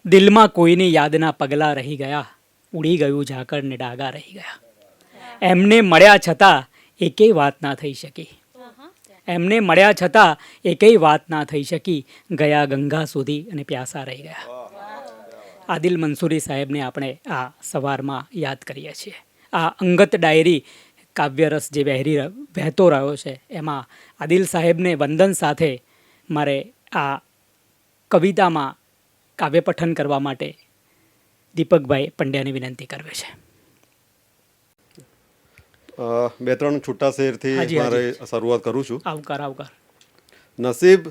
દિલમાં કોઈની યાદના પગલાં રહી ગયા, ઉડી ગયું ઝાકળ ને ડાગા રહી ગયા. એમને મળ્યા છતાં એકેય વાત ના થઈ શકી, એમને મળ્યા છતાં એકેય વાત ના થઈ શકી, ગયા ગંગા સુધી અને પ્યાસા રહી ગયા. આદિલ મંસૂરી સાહેબને આપણે આ સવારમાં યાદ કરીએ છીએ. આ અંગત ડાયરી કાવ્યરસ જે વહેતો રહ્યો છે એમાં આદિલ સાહેબને વંદન સાથે મારે આ કવિતામાં કાવ્ય પઠન કરવા માટે દીપકભાઈ પંડ્યાની વિનંતી કરવી છે. બે ત્રણ છૂટા શેરથી હાજી, મારે હાજી. શરૂઆત કરું છું. આવકાર આવકાર. નસીબ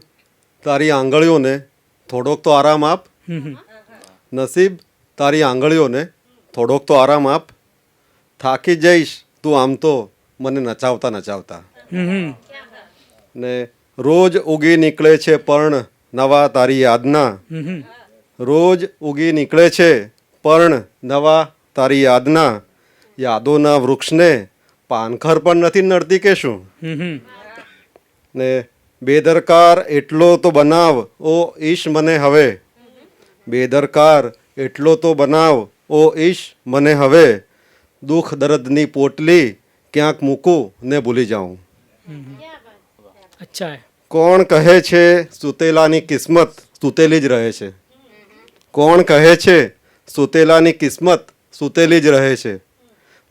તારી આંગળીઓને થોડોક તો આરામ આપ. નસીબ તારી આંગળીઓને થોડોક તો આરામ આપ. થાકી જઈશ તું આમ તો મને નચાવતા નચાવતા. ને રોજ ઉગી નીકળે છે પર્ણ નવા તારી યાદના. રોજ ઉગી નીકળે છે પર્ણ નવા તારી યાદના. યાદોના વૃક્ષને પાનખર પણ નથી નડતી કે શું? ને બેદરકાર એટલો તો બનાવ ઓ ઈશ મને હવે. બેદરકાર એટલો તો બનાવ ઓ ઈશ મને હવે. દુઃખ દર્દની પોટલી ક્યાંક મૂકું ને ભૂલી જાઉં. અચ્છા. કોણ કહે છે સુતેલાની કિસ્મત સુતેલી જ રહે છે? કોણ કહે છે સુતેલાની કિસ્મત સુતેલી જ રહે છે?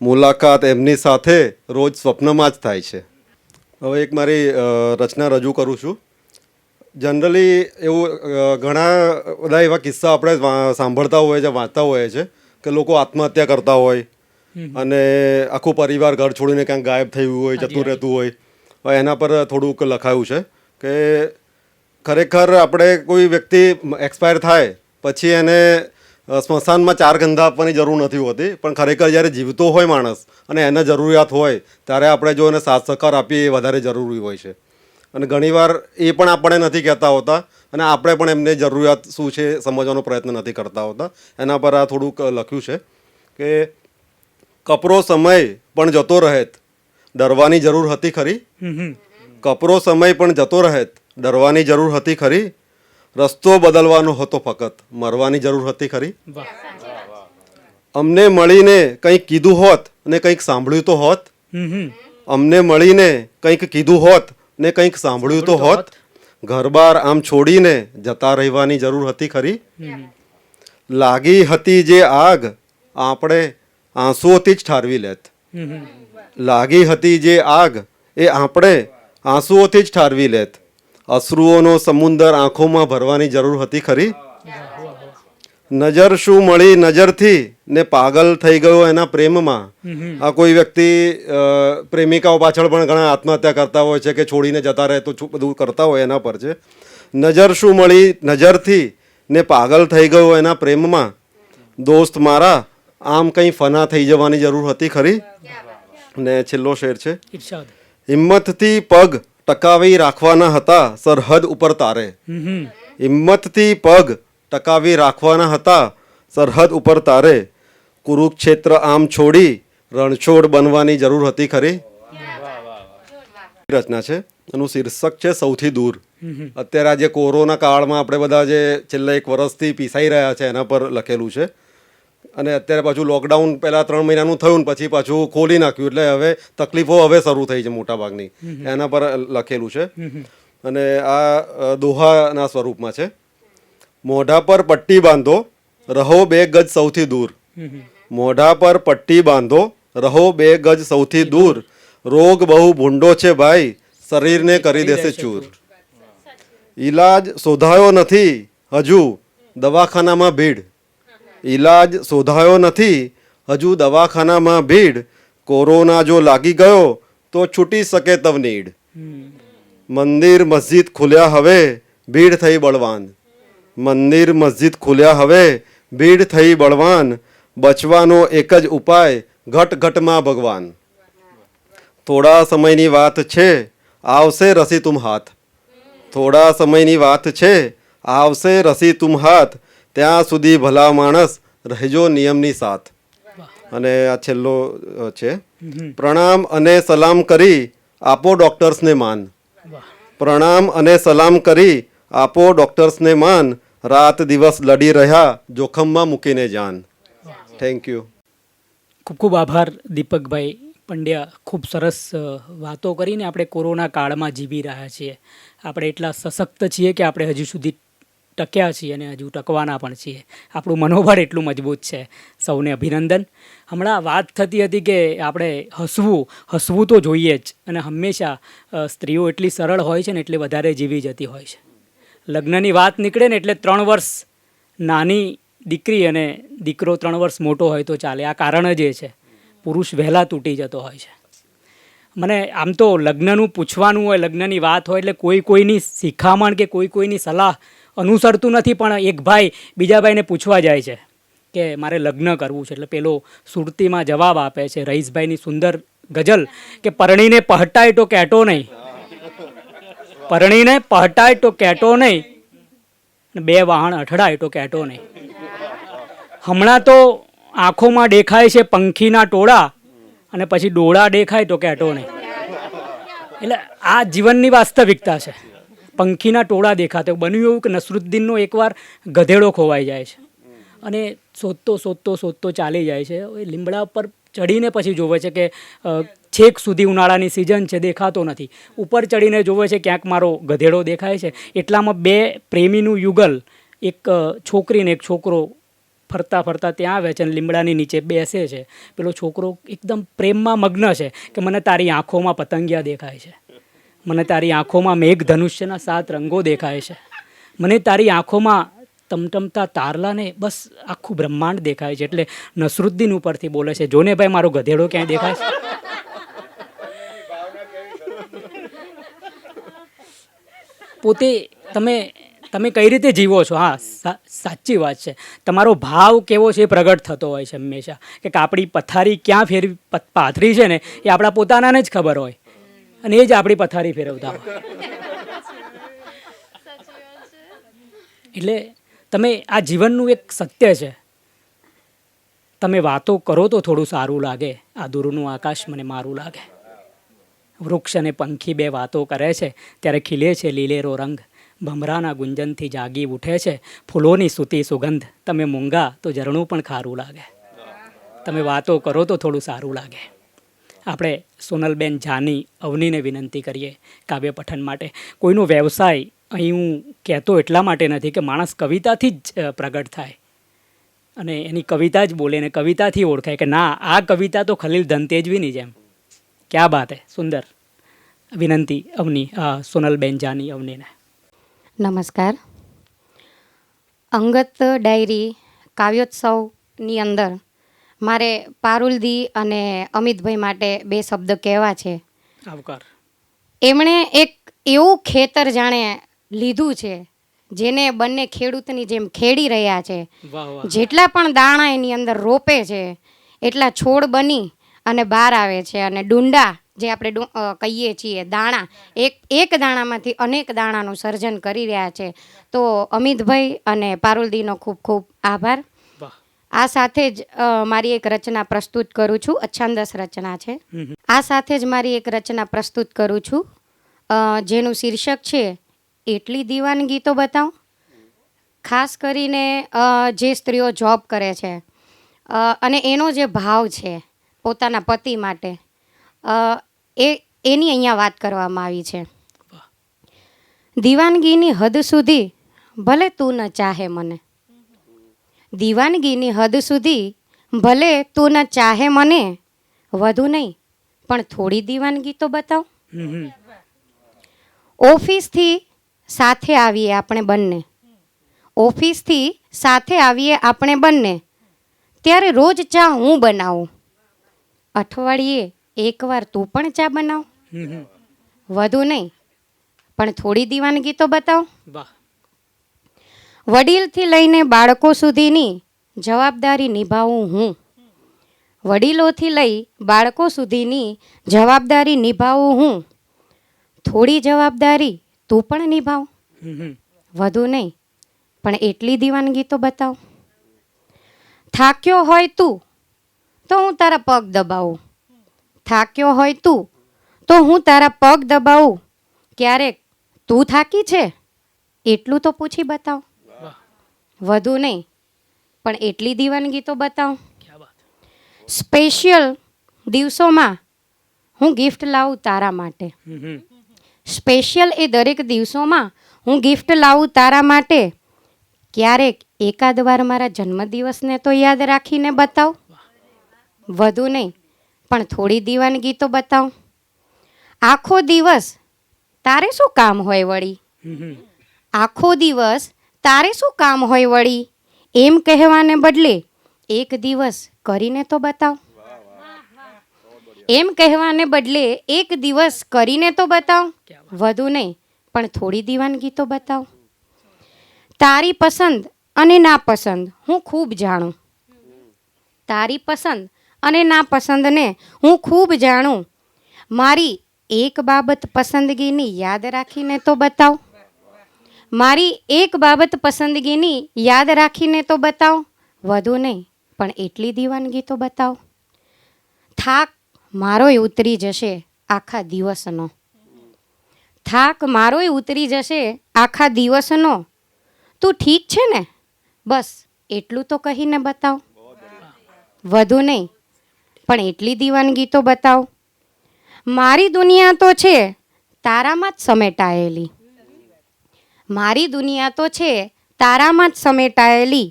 મુલાકાત એમની સાથે રોજ સ્વપ્નમાં જ થાય છે. હવે એક મારી રચના રજૂ કરું છું. જનરલી એવું ઘણા બધા એવા કિસ્સા આપણે સાંભળતા હોઈએ છીએ, વાંચતા હોઈએ છીએ કે લોકો આત્મહત્યા કરતા હોય અને આખું પરિવાર ઘર છોડીને ક્યાંક ગાયબ થયું હોય, જતું રહેતું હોય. હવે એના પર થોડુંક લખાયું છે કે ખરેખર આપણે કોઈ વ્યક્તિ એક્સપાયર થાય પછી એને સ્મશાનમાં 4 ગંધા આપવાની જરૂર નથી હોતી, પણ ખરેખર જ્યારે જીવતો હોય માણસ અને એને જરૂરિયાત હોય ત્યારે આપણે જો એને સાથ સહકાર આપીએ એ વધારે જરૂરી હોય છે. અને ઘણીવાર એ પણ આપણે નથી કહેતા હોતા અને આપણે પણ એમને જરૂરિયાત શું છે સમજવાનો પ્રયત્ન નથી કરતા હોતા. એના પર આ થોડુંક લખ્યું છે કે કપરો સમય પણ જતો રહેત ડરવાની જરૂર હતી ખરી. કપરો સમય પણ જતો રહેત ડરવાની જરૂર હતી ખરી. રસ્તો બદલવાનો હતો ફક્ત મરવાની જરૂર હતી ખરી. અમને મળીને કંઈક કીધું હોત ને કંઈક સાંભળ્યું તો હોત. અમને મળીને કંઈક કીધું હોત ને કંઈક સાંભળ્યું તો હોત. ઘરબાર આમ છોડીને જતા રહેવાની જરૂર હતી ખરી. લાગી હતી જે આગ આપણે આંસુઓથી જ ઠારવી લેત. લાગી હતી જે આગ એ આપણે આંસુઓથી જ ઠારવી લેત. અશ્રુઓનો સમુદર આંખોમાં ભરવાની જરૂર હતી ખરી. નજર શું મળી નજરથી ને પાગલ થઈ ગયો એના પ્રેમમાં. આ કોઈ વ્યક્તિ પ્રેમિકાઓ પાછળ પણ ઘણા આત્મહત્યા કરતા હોય છે કે છોડીને જતા રહે તો બધું કરતા હોય એના પર છે. નજર શું મળી નજરથી ને પાગલ થઈ ગયો એના પ્રેમમાં. દોસ્ત મારા આમ કંઈ ફના થઈ જવાની જરૂર હતી ખરી. ને છેલ્લો શેર છે. હિંમતથી પગ ટકાવી રાખવાના હતા સરહદ ઉપર તારે. હિંમતથી પગ ટકાવી રાખવાના હતા સરહદ ઉપર તારે. કુરુક્ષેત્ર આમ છોડી રણછોડ બનવાની જરૂર હતી ખરી. રચના છે એનું શીર્ષક છે સૌથી દૂર. અત્યારે આજે કોરોના કાળમાં આપણે બધા જે છેલ્લા 1 વર્ષથી પીસાઈ રહ્યા છે એના પર લખેલું છે. અને અત્યારે પાછું લોકડાઉન પહેલાં 3 મહિનાનું થયું ને પછી પાછું ખોલી નાખ્યું એટલે હવે તકલીફો હવે શરૂ થઈ છે મોટાભાગની. એના પર લખેલું છે અને આ દોહાના સ્વરૂપમાં છે. મોઢા પર પટ્ટી બાંધો રહો 2 ગજ સૌથી દૂર. મોઢા પર પટ્ટી બાંધો રહો 2 ગજ સૌથી દૂર. રોગ બહુ ભૂંડો છે ભાઈ શરીરને કરી દેશે ચૂર. ઈલાજ શોધાયો નથી હજુ દવાખાનામાં ભીડ. ઈલાજ શોધાયો નથી હજુ દવાખાનામાં ભીડ. કોરોના જો લાગી ગયો તો છૂટી શકે તવ નીડ. મંદિર મસ્જિદ ખુલ્યા હવે ભીડ થઈ બળવાન. મંદિર મસ્જિદ ખુલ્યા હવે ભીડ થઈ બળવાન. બચવાનો એક જ ઉપાય ઘટ ઘટમાં ભગવાન. થોડા સમયની વાત છે આવશે રસી તુમ હાથ. થોડા સમયની વાત છે આવશે રસી તુમ હાથ. ત્યાં સુધી ભલા માણસ રહેજો નિયમની સાથ. અને આ છેલ્લો છે. પ્રણામ અને સલામ કરી આપો ડોક્ટર્સને માન. પ્રણામ અને સલામ કરી આપો ડોક્ટર્સને માન. રાત દિવસ લડી રહ્યા જોખમમાં મૂકીને જાન. Thank you. ખૂબ ખૂબ આભાર દીપકભાઈ પંડ્યા. ખૂબ સરસ વાતો કરીને આપણે કોરોના કાળમાં જીવી રહ્યા છીએ. આપણે એટલા સશક્ત છીએ કે આપણે હજુ સુધી ટક્યા છીએ અને હજુ ટકવાના પણ છીએ. આપણું મનોબળ એટલું મજબૂત છે. સૌને અભિનંદન. હમણાં વાત થતી હતી કે આપણે હસવું તો જોઈએ જ, અને હંમેશા સ્ત્રીઓ એટલી સરળ હોય છે ને એટલે વધારે જીવી જતી હોય છે. લગ્નની વાત નીકળે ને એટલે 3 વર્ષ નાની દીકરી અને દીકરો 3 વર્ષ મોટો હોય તો ચાલે. આ કારણ જ એ છે. પુરુષ વહેલા તૂટી જતો હોય છે. મને આમ તો લગ્નનું પૂછવાનું હોય, લગ્નની વાત હોય એટલે કોઈની શિખામણ કે કોઈની સલાહ અનુસરતું નથી, પણ એક ભાઈ બીજા ભાઈને પૂછવા જાય છે કે મારે લગ્ન કરવું છે. એટલે પેલો સુરતીમાં જવાબ આપે છે, રઈસભાઈની સુંદર ગઝલ, કે પરણીને પહટાય તો કહેતો નહીં, પરણીને પહટાય તો કહેતો નહીં, 2 વાહણ અથડાય તો કહેતો નહીં. હમણાં તો આંખોમાં દેખાય છે પંખીના ટોળા, અને પછી ડોળા દેખાય તો કહેતો નહીં. એટલે આ જીવનની વાસ્તવિકતા છે. પંખીના ટોળા દેખાતા. બન્યું એવું કે નસરુદ્દીનનો એકવાર ગધેડો ખોવાઈ જાય છે અને શોધતો ચાલી જાય છે. લીમડા ઉપર ચડીને પછી જોવે છે કે છેક સુધી ઉનાળાની સિઝન છે, દેખાતો નથી. ઉપર ચડીને જોવે છે ક્યાંક મારો ગધેડો દેખાય છે. એટલામાં 2 પ્રેમીનું યુગલ, એક છોકરી ને એક છોકરો ફરતા ત્યાં આવે છે અને લીમડાની નીચે બેસે છે. પેલો છોકરો એકદમ પ્રેમમાં મગ્ન છે કે મને તારી આંખોમાં પતંગિયા દેખાય છે, મને તારી આંખોમાં મેઘધનુષ્યના 7 રંગો દેખાય છે, મને તારી આંખોમાં ટમટમતા તારલાને બસ આખું બ્રહ્માંડ દેખાય છે. એટલે નસરુદ્દીન ઉપરથી બોલે છે, જોને ભાઈ મારો ગધેડો ક્યાંય દેખાય છે. પોતે તમે કઈ રીતે જીવો છો? હા, સાચી વાત છે. તમારો ભાવ કેવો છે એ પ્રગટ થતો હોય છે હંમેશા. કે આપણી પથારી ક્યાં પાથરી છે ને એ આપણા પોતાનાને જ ખબર હોય, અને એ જ આપણી પથારી ફેરવતા હોય. એટલે તમે આ જીવનનું એક સત્ય છે. તમે વાતો કરો તો થોડું સારું લાગે, આ દૂરનું આકાશ મને મારું લાગે. વૃક્ષ અને પંખી 2 વાતો કરે છે ત્યારે ખીલે છે લીલેરો રંગ, ભમરાના ગુંજનથી જાગી ઉઠે છે ફૂલોની સૂતી સુગંધ. તમે મૂંગા તો ઝરણું પણ ખારું લાગે. તમે વાતો કરો તો થોડું સારું લાગે. આપણે સોનલબેન જાની અવનીને વિનંતી કરીએ કાવ્ય પઠન માટે. કોઈનો વ્યવસાય અહીં હું કહેતો એટલા માટે નથી કે માણસ કવિતાથી જ પ્રગટ થાય અને એની કવિતા જ બોલે ને કવિતાથી ઓળખાય કે ના, આ કવિતા તો ખલીલ ધનતેજવીની જેમ. ક્યાં બાત હે, સુંદર. વિનંતી અવની, સોનલબેન જાની અવનીને. નમસ્કાર. અંગત ડાયરી કાવ્યોત્સવની અંદર મારે પારુલદી અને અમિતભાઈ માટે 2 શબ્દ કહેવા છે. આવકાર. એમણે એક એવું ખેતર જાણે લીધું છે જેને બંને ખેડૂતની જેમ ખેડી રહ્યા છે. જેટલા પણ દાણા એની અંદર રોપે છે એટલા છોડ બની અને બહાર આવે છે, અને ડુંડા જે આપણે કહીએ છીએ દાણા, એક દાણામાંથી અનેક દાણાનું સર્જન કરી રહ્યા છે. તો અમિતભાઈ અને પારુલદીનો ખૂબ ખૂબ આભાર. આ સાથે જ મારી એક રચના પ્રસ્તુત કરું છું. અછંદસ રચના છે. આ સાથે જ મારી એક રચના પ્રસ્તુત કરું છું જેનું શીર્ષક છે એટલી દીવાનગી તો બતાવો. ખાસ કરીને જે સ્ત્રીઓ જોબ કરે છે અને એનો જે ભાવ છે પોતાના પતિ માટે, એની અહીંયા વાત કરવામાં આવી છે. દીવાનગીની હદ સુધી ભલે તું ન ચાહે મને, દીવાનગીની હદ સુધી ભલે તું ન ચાહે મને, વધુ નહીં પણ થોડી દીવાનગી તો બતાવ. ઓફિસથી સાથે આવીએ આપણે બંને, ઓફિસથી સાથે આવીએ આપણે બંને, ત્યારે રોજ ચા હું બનાવું, અઠવાડિયે એકવાર તું પણ ચા બનાવ. વધુ નહીં પણ થોડી દીવાનગી તો બતાવ. વડીલથી લઈને બાળકો સુધીની જવાબદારી નિભાવું હું, વડીલોથી લઈ બાળકો સુધીની જવાબદારી નિભાવું હું, થોડી જવાબદારી તું પણ નિભાવ. વધુ નહીં પણ એટલી દીવાનગી તો બતાવ. થાક્યો હોય તું તો હું તારા પગ દબાવું, થાક્યો હોય તું તો હું તારા પગ દબાવું, ક્યારેક તું થાકી છે એટલું તો પૂછી બતાવ. વધુ નહીં પણ એટલી દીવાનગી તો બતાવો. ક્યા બાત. સ્પેશિયલ દિવસોમાં હું ગિફ્ટ લાવું તારા માટે. સ્પેશિયલ એ દરેક દિવસોમાં હું ગિફ્ટ લાવું તારા માટે. ક્યારેક એકાદ વાર મારા જન્મદિવસને તો યાદ રાખીને બતાવ. વધુ નહીં પણ થોડી દીવાનગી તો બતાવ. આખો દિવસ તારે શું કામ હોય વળી? આખો દિવસ તારે શું કામ હોય વળી? એમ કહેવાને બદલે એક દિવસ કરીને તો બતાવ. એમ કહેવાને બદલે એક દિવસ કરીને તો બતાવ. વધુ નહીં પણ થોડી દીવાનગી તો બતાવ. તારી પસંદ અને નાપસંદ હું ખૂબ જાણું. તારી પસંદ અને નાપસંદને હું ખૂબ જાણું. મારી એક બાબત પસંદગીની યાદ રાખીને તો બતાવ. મારી એક બાબત પસંદગીની યાદ રાખીને તો બતાવ. વધુ નહીં પણ એટલી દીવાનગી તો બતાવ. થાક મારોય ઉતરી જશે આખા દિવસનો. થાક મારોય ઉતરી જશે આખા દિવસનો. તું ઠીક છે ને? બસ એટલું તો કહીને બતાવ. વધુ નહીં પણ એટલી દીવાનગી તો બતાવ. મારી દુનિયા તો છે તારામાં જ સમેટાયેલી. મારી દુનિયા તો છે તારામાં જ સમેટાયેલી.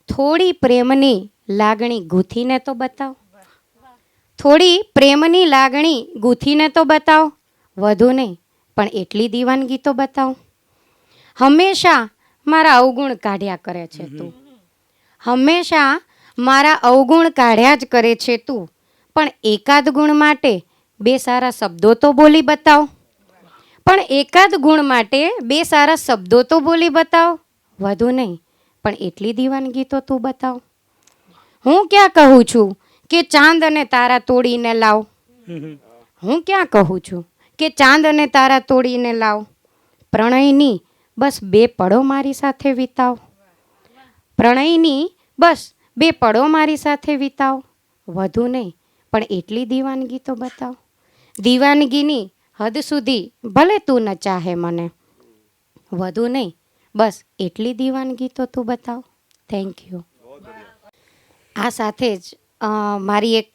થોડી પ્રેમની લાગણી ગૂંથીને તો બતાવ. થોડી પ્રેમની લાગણી ગૂંથીને તો બતાવ. વધુ નહીં પણ એટલી દીવાનગી તો બતાવ. હંમેશા મારા અવગુણ કાઢ્યા કરે છે તું. હંમેશા મારા અવગુણ કાઢ્યા જ કરે છે તું. પણ એકાદ ગુણ માટે બે સારા શબ્દો તો બોલી બતાવ. પણ એકાદ ગુણ માટે બે સારા શબ્દો તો બોલી બતાવ. વધુ નહીં પણ એટલી દીવાનગી તો તું બતાવ. હું ક્યાં કહું છું કે ચાંદ અને તારા તોડીને લાવ. હું ક્યાં કહું છું કે ચાંદ અને તારા તોડીને લાવ. પ્રણયની બસ બે પળો મારી સાથે વિતાવ. પ્રણયની બસ બે પળો મારી સાથે વિતાવ. વધુ નહીં પણ એટલી દીવાનગી તો બતાવ. દીવાનગીની હદ સુધી ભલે તું ન ચાહે મને. વધુ નહીં બસ એટલી દીવાનગી તો તું બતાવ. Thank you. આ સાથે જ મારી એક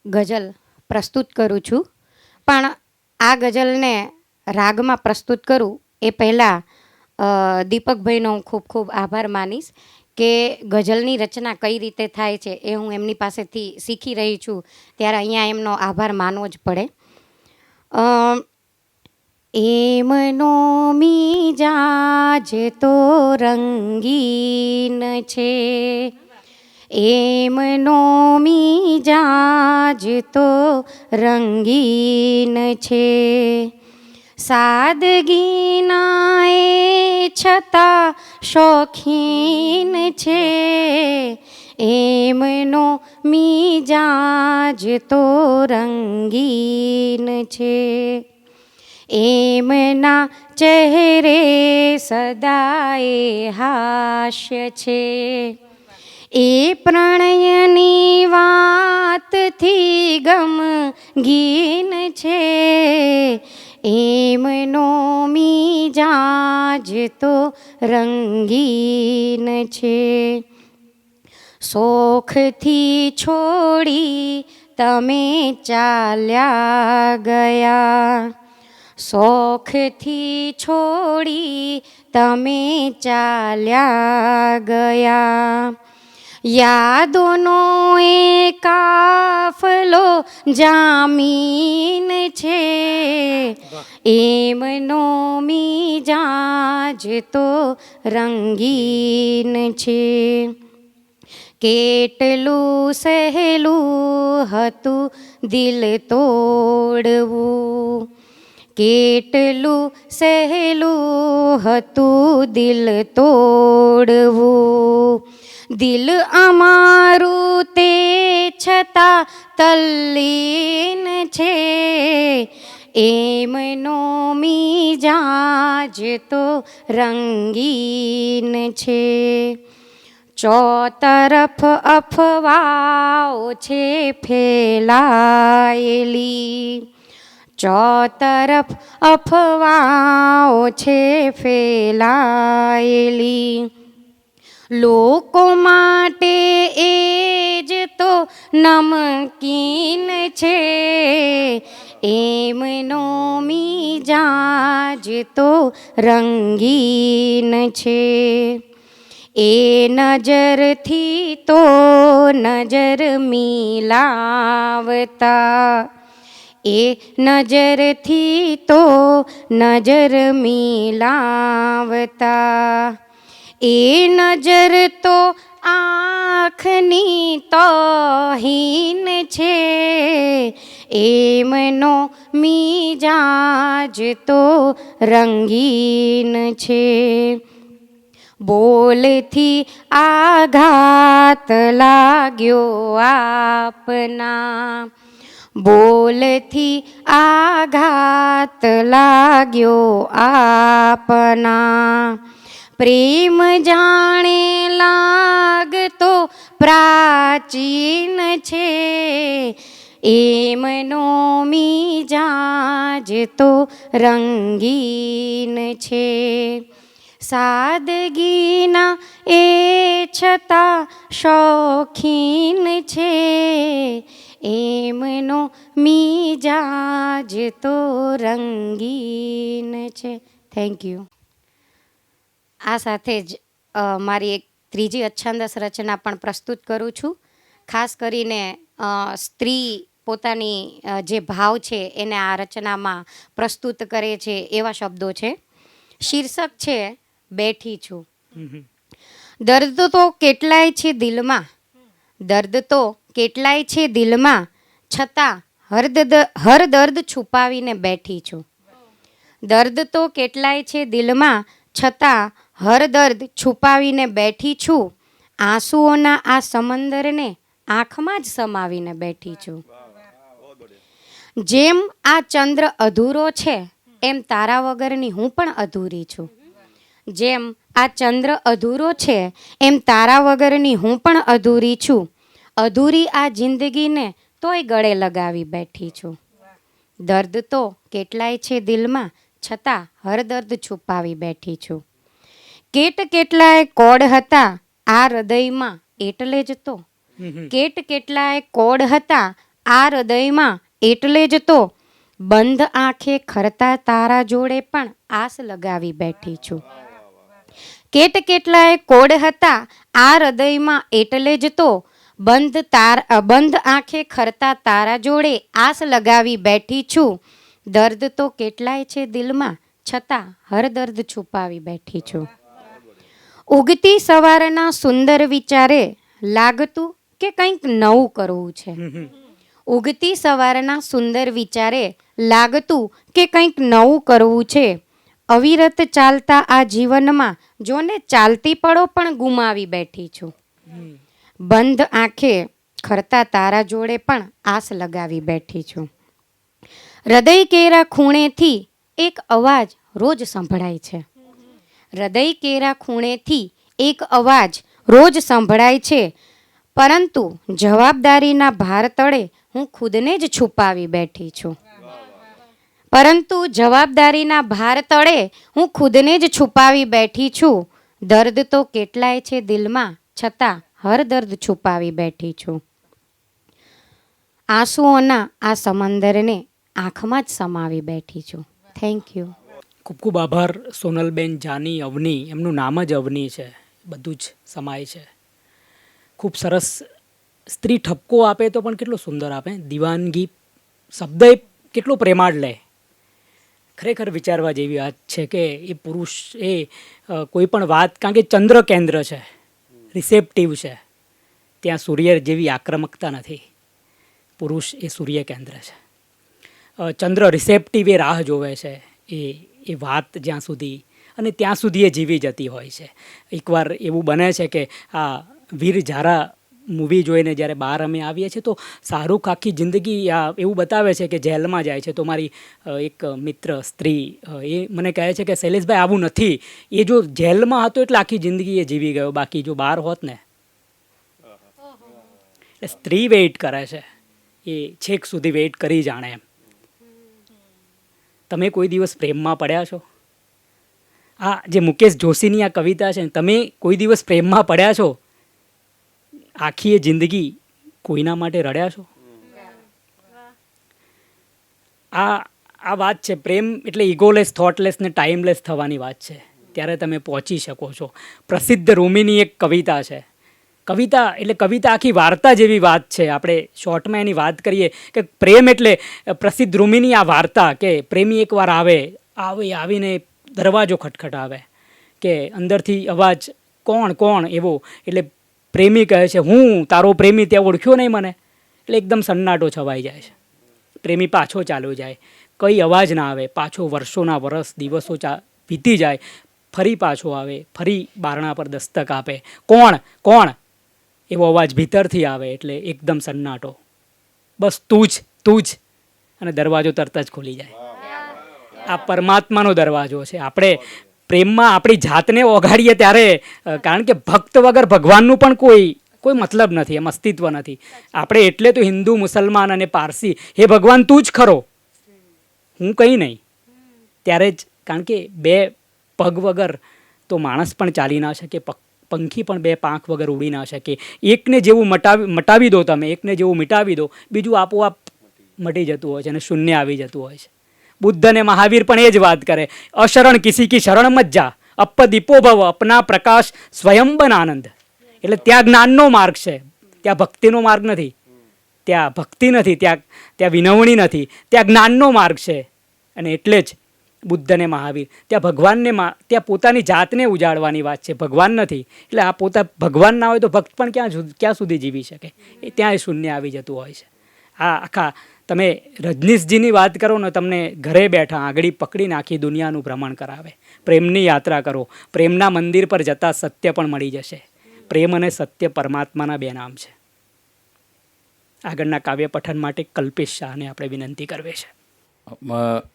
ગઝલ પ્રસ્તુત કરું છું. પણ આ ગઝલને રાગમાં પ્રસ્તુત કરું એ પહેલાં દીપકભાઈનો હું ખૂબ ખૂબ આભાર માનીશ કે ગઝલની રચના કઈ રીતે થાય છે એ હું એમની પાસેથી શીખી રહી છું. ત્યારે અહીંયા એમનો આભાર માનવો જ પડે. એમનો મિજાજ તો રંગીન છે. એમનો મિજાજ તો રંગીન છે. સાદગીના એ છતાં શોખીન છે. એમનો મિજાજ તો રંગીન છે. એમના ચહેરે સદાય હાસ્ય છે. એ પ્રણયની વાતથી ગમગીન છે. એમનો મિજાજ તો રંગીન છે. શોખથી છોડી તમે ચાલ્યા ગયા. શોખથી છોડી તમે ચાલ્યા ગયા. યાદોનો એ કાફલો જામીન છે. એમનો મિજાજ તો રંગીન છે. કેટલું સહેલું હતું દિલ તોડવું. કેટલું સહેલું હતું દિલ તોડવું. દિલ અમારું તે છતાં તલ્લીન છે. એમનો મિજાજ તો રંગીન છે. ચોતરફ અફવાઓ છે ફેલાયેલી. ચોતરફ અફવાઓ છે ફેલાયેલી. લોકો માટે એ જ તો નમકીન છે, એમનો મિજાજ તો રંગીન છે. એ નજરથી તો નજર મિલાવતા, એ નજરથી તો નજર મિલાવતા, એ નજર તો આંખની તોહીન છે, એમનો મિજાજ તો રંગીન છે. બોલથી આઘાત લાગ્યો આપના, બોલથી આઘાત લાગ્યો આપના, પ્રેમ જાણે લાગતો પ્રાચીન છે, એમનો મિજાજ તો રંગીન છે. સાદગીના એ છતાં શોખીન છે, એમનો મિજાજ તો રંગીન છે. Thank you. આ સાથે જ મારી એક ત્રીજી અચ્છંદસ રચના પણ પ્રસ્તુત કરું છું. ખાસ કરીને સ્ત્રી પોતાની જે ભાવ છે એને આ રચનામાં પ્રસ્તુત કરે છે એવા શબ્દો છે. શીર્ષક છે બેઠી છું. દર્દ તો કેટલાય છે દિલમાં, દર્દ તો કેટલાય છે દિલમાં, છતાં હર દર્દ છુપાવીને બેઠી છું. દર્દ તો કેટલાય છે દિલમાં, છતાં હર દર્દ છુપાવીને બેઠી છું. આંસુઓના આ સમંદરને આંખમાં જ સમાવીને બેઠી છું. જેમ આ ચંદ્ર અધૂરો છે, એમ તારા વગરની હું પણ અધૂરી છું. જેમ આ ચંદ્ર અધૂરો છે, એમ તારા વગરની હું પણ અધૂરી છું. અધૂરી આ જિંદગીને તોય ગળે લગાવી બેઠી છું. દર્દ તો કેટલાય છે દિલમાં, છતાં હર દર્દ છુપાવી બેઠી છું. કેટલાય કોડ હતા આ હૃદયમાં એટલે જ તો, કેટલાય કોડ હતા આ હૃદયમાં એટલે જ તો, બંધ આંખે ખરતા તારા જોડે પણ આસ લગાવી બેઠી છું. કેટલાય કોડ હતા આ હૃદયમાં એટલે જ તો, બંધ આંખે ખરતા તારા જોડે આસ લગાવી બેઠી છું. દર્દ તો કેટલાય છે દિલમાં, છતાં હર દર્દ છુપાવી બેઠી છું. ઉગતી સવારના સુંદર વિચારે લાગતું કે કંઈક નવું કરવું છે. ઉગતી સવારના સુંદર વિચારે લાગતું કે કંઈક નવું કરવું છે. અવિરત ચાલતા આ જીવનમાં જોને ચાલતી પળો પણ ગુમાવી બેઠી છું. બંધ આંખે ખરતા તારા જોડે પણ આસ લગાવી બેઠી છું. હૃદય કેરા ખૂણેથી એક અવાજ રોજ સંભળાય છે. હૃદય કેરા ખૂણેથી એક અવાજ રોજ સંભળાય છે, પરંતુ જવાબદારીના ભાર તળે હું ખુદને જ છુપાવી બેઠી છું. પરંતુ જવાબદારીના ભાર તળે હું ખુદને જ છુપાવી બેઠી છું. દર્દ તો કેટલાય છે દિલમાં, છતાં હર દર્દ છુપાવી બેઠી છું. આંસુઓના આ સમંદરને આંખમાં જ સમાવી બેઠી છું. Thank you. ખૂબ ખૂબ આભાર સોનલબેન જાની અવની. એમનું નામ જ અવની છે, બધું જ સમાય છે. ખૂબ સરસ. સ્ત્રી ઠપકો આપે તો પણ કેટલો સુંદર આપે. દીવાનગી શબ્દ કેટલો પ્રેમાળ લે. ખરેખર વિચારવા જેવી વાત છે કે એ પુરુષ એ કોઈ પણ વાત, કારણ કે ચંદ્ર કેન્દ્ર છે, રિસેપ્ટિવ છે, ત્યાં સૂર્ય જેવી આક્રમકતા નથી. પુરુષ એ સૂર્ય કેન્દ્ર છે. ચંદ્ર રિસેપ્ટિવ એ રાહ જોવે છે એ વાત જ્યાં સુધી, અને ત્યાં સુધી એ જીવી જતી હોય છે. એકવાર એવું બને છે કે આ વીર ઝારા મૂવી જોઈને જ્યારે બહાર અમે આવીએ છીએ તો શાહરૂખ આખી જિંદગી એવું બતાવે છે કે જેલમાં જાય છે. તો મારી એક મિત્ર સ્ત્રી એ મને કહે છે કે શૈલેષભાઈ આવું નથી, એ જો જેલમાં હતો એટલે આખી જિંદગી એ જીવી ગયો, બાકી જો બહાર હોત ને. એટલે સ્ત્રી વેઇટ કરે છે, એ છેક સુધી વેઇટ કરી જાણે એમ. તમે કોઈ દિવસ પ્રેમમાં પડ્યા છો? આ જે મુકેશ જોશીની આ કવિતા છે ને, તમે કોઈ દિવસ પ્રેમમાં પડ્યા છો? આખી એ જિંદગી કોઈના માટે રડ્યા છો? આ વાત છે. પ્રેમ એટલે ઇગોલેસ, થોટલેસ ને ટાઈમલેસ થવાની વાત છે. ત્યારે તમે પહોંચી શકો છો. પ્રસિદ્ધ રૂમીની એક કવિતા છે. કવિતા એટલે કવિતા આખી વાર્તા જેવી વાત છે. આપણે શોર્ટમાં એની વાત કરીએ કે પ્રેમ એટલે પ્રસિદ્ધ રૂમીની આ વાર્તા કે પ્રેમી એકવાર આવીને દરવાજો ખટખટાવે કે અંદરથી અવાજ કોણ કોણ એવો. એટલે પ્રેમી કહે છે, હું તારો પ્રેમી, ત્યાં ઓળખ્યો નહીં મને. એટલે એકદમ સન્નાટો છવાઈ જાય છે. પ્રેમી પાછો ચાલ્યો જાય, કંઈ અવાજ ના આવે. પાછો વર્ષોના વર્ષ દિવસો વીતી જાય, ફરી પાછો આવે, ફરી બારણા પર દસ્તક આપે, કોણ કોણ એવો અવાજ ભીતરથી આવે. એટલે એકદમ સન્નાટો, બસ તું જ, અને દરવાજો તરત જ ખુલી જાય. આ પરમાત્માનો દરવાજો છે. આપણે પ્રેમમાં આપણી જાતને ઓગાળીએ ત્યારે, કારણ કે ભક્ત વગર ભગવાનનું પણ કોઈ મતલબ નથી, એમ અસ્તિત્વ નથી. આપણે એટલે તો હિન્દુ, મુસલમાન અને પારસી, હે ભગવાન તું જ ખરો, હું કંઈ નહીં. ત્યારે જ, કારણ કે બે પગ વગર તો માણસ પણ ચાલી ના શકે, પંખી પણ બે પાંખ વગર ઉડી ના શકે. એકને જેવું મટાવી દો તમે, એકને જેવું મિટાવી દો, બીજું આપોઆપ મટી જતું હોય છે અને શૂન્ય આવી જતું હોય છે. બુદ્ધ અને મહાવીર પણ એ જ વાત કરે, અશરણ કિસી કી શરણ મત જા, અપ દીપો ભવ અપના પ્રકાશ સ્વયં બન આનંદ. એટલે ત્યાં જ્ઞાનનો માર્ગ છે, ત્યાં ભક્તિનો માર્ગ નથી. ત્યાં ભક્તિ નથી, ત્યાં વિનવણી નથી, ત્યાં જ્ઞાનનો માર્ગ છે. અને એટલે જ બુદ્ધ અને મહાવીર ત્યાં ભગવાનને ત્યાં પોતાની જાતને ઉજાડવાની વાત છે, ભગવાન નથી. એટલે આ ભગવાન ના હોય તો ભક્ત પણ ક્યાં સુધી જીવી શકે? એ ત્યાં એ શૂન્ય આવી જતું હોય છે. આ આખા તમે રજનીશજીની વાત કરો ને, તમને ઘરે બેઠા આંગળી પકડીને આખી દુનિયાનું ભ્રમણ કરાવે. પ્રેમની યાત્રા કરો, પ્રેમના મંદિર પર જતાં સત્ય પણ મળી જશે. પ્રેમ અને સત્ય પરમાત્માના બે નામ છે. આગળના કાવ્ય પઠન માટે કલ્પેશ શાહને આપણે વિનંતી કરવી છે.